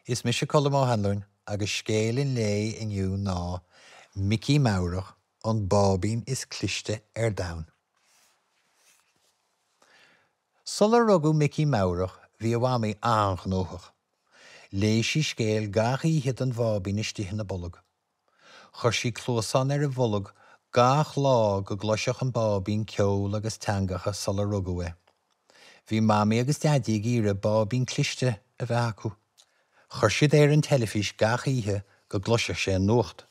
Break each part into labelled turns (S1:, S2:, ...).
S1: Is mis Colm hAnluain agus Scéal in lé inniu ná Meabhrach an bábín is cliste daun. Sular rugu Meabhrach bhí bhhaí angnóthach. Leis I Scéal gach iad an bhábín istithe na bolog. Chur sí clósan a bholog gach lá go gloiseach an bábín ceol agus teangacha sular rugu é. Bhí mami agus daddy gíre bábín cliste a bheith acu. Chur siad an telefís gach ihe go gloiseach sé an nuacht.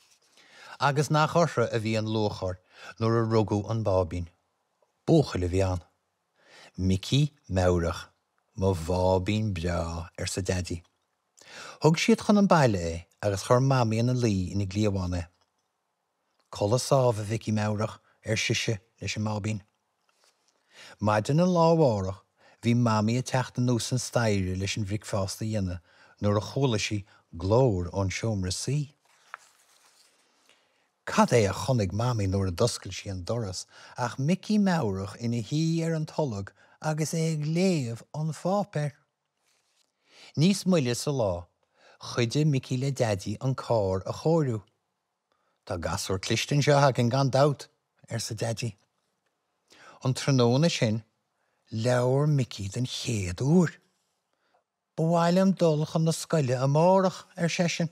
S1: Agus nach orra a bhí an lóchar nuair a rugu an bábín. Bócha le bhí an. Meabhrach má bhábín bra sa daddy. Thug siad chun an baile é agus chur mami an lí ina glíomhána. Colla sábh a Meabhrach siise leis an mábín. Maidan an láhharach bhí mami a teacht an nús an staire leis an bhric fásta dhéine nuair a chola sí glór ón seomra sí. Cad é a chonig mami nuair a doscail sí an doras ach Meabhrach ina hí an tolog agus é ag léamh an fápéir. Níos muile sa lá, chuide Micí le daddy an cár a chóirú. Tá gasúir clisteann seo ag an gan dát sa daddy. An tróna sin, leabhar Micí den chéad úr. Bhhail am dul chun na scoile amárach sesin.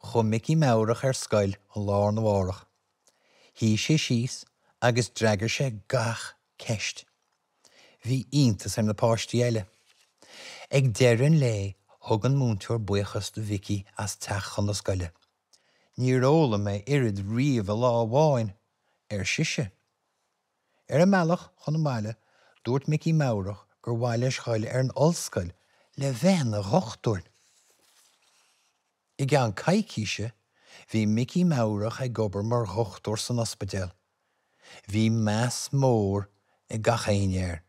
S1: Chum Meabhrach scoil an lár na bhárach. Hí sé síos agus dreagar sé gach ceist. Bhí iontas na páistí eile. Ag deireann lé thug an múntúir buchas do Vicky as teach chun na scoile. Ní róla mé irid riamh a lámháin siise. A meallach chun máile dúirt Meabhrach gur bhhail scoile an ollscoil le bheith na rochtúir. I gan caicíise, bhí Meabhrach ag gobar mar rochtúir san ospidéal. Bhí meas mór I gachéinéir.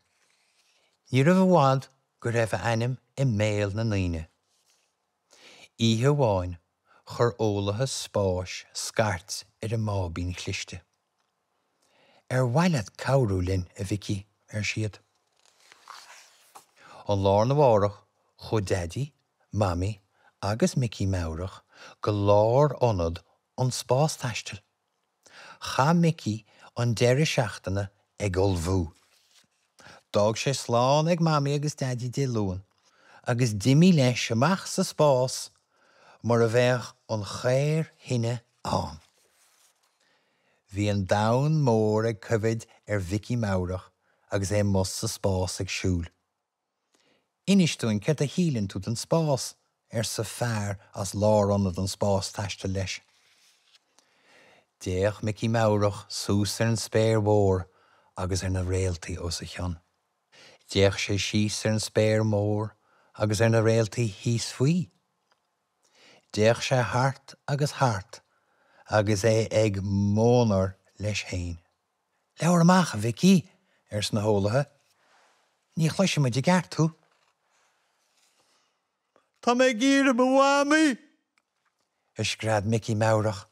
S1: Ní rah bhád gur raibh anim I méal na naoine. Ihe bháin chur ólathe spáis scarts an mábín cliste. Bhailad cabhrú linn a Vicky siad. An lár na bhárach chu daddy, mami agus Meabhrach go lár anad an spás taistil. Cha Micí an deire seachtainna ag olbhú. Dag sé sláán ag mami agus daddy dé luan, agus dimí leis amach sa spás mar a bheith an chéir hinne an. Bhí an daun mór ag covid Meabhrach agus é mus sa spás ag siúl. Inistúin ceart a hílann tú an spás sa fearr as lár anad an spás taiste leis. Déach Meabhrach sús an spéir mór agus na réaltaí ó sa cheann. Déach sé síos an spéir mór agus na réaltaí híos faoi. Déach sé hart agus é ag mónar leis féin. Leabhar amach a Vicky sna hólathe. Ní chluise muid gceart tú. Tá mé gíre bhhaí! Scread Meabhrach.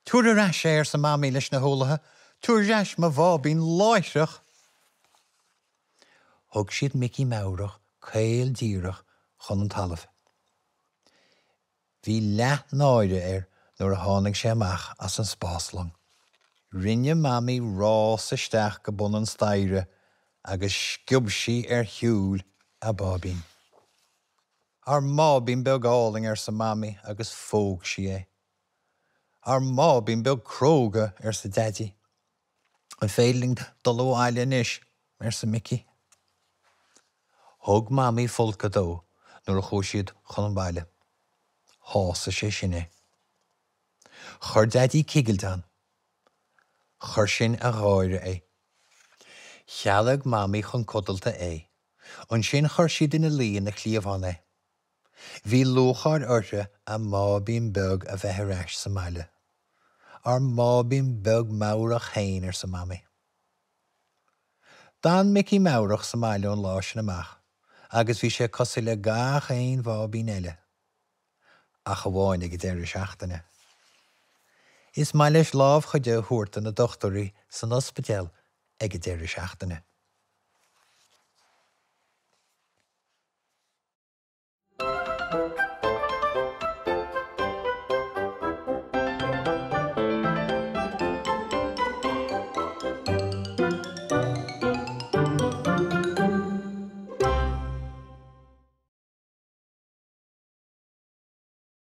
S1: Túair a sé sa mami leis na hólathe, túair reis má bhábín láithreach. Thug siad Meabhrach céal díreach chun an talamh. Bhí leath náide nuair a tháinig sé amach as an spáslang. Rinne mami rás isteach go bun an staire agus sciub sí hiúil a bábín. Ar mábín beag álainn sa mami agus fóg sí é. Ar mábín beag cróga sa daddy. An féiling dul álainn is sa Micí. Thug mami folca dó nuair a chóisiad chun an baile. Hása sé sin é. Chur daddy cigildan. Chur sin a gháire é. Cheallaigh mami chun codalta é. An sin chur siad ina lí na clíomháin é. Bhí lóchar ortha a mábín beag a bheith reis sa maile. Ar mábín beag Meabhrach hain sa mami. Dan Meabhrach sa maile an lá sin amach, agus bhí sé cosú le gach aon bhábín eile. A go bháin ag deire seachtainna. Is mai leis lámh chuide thuirta na dochtarí san ospidéal ag deire seachtainna.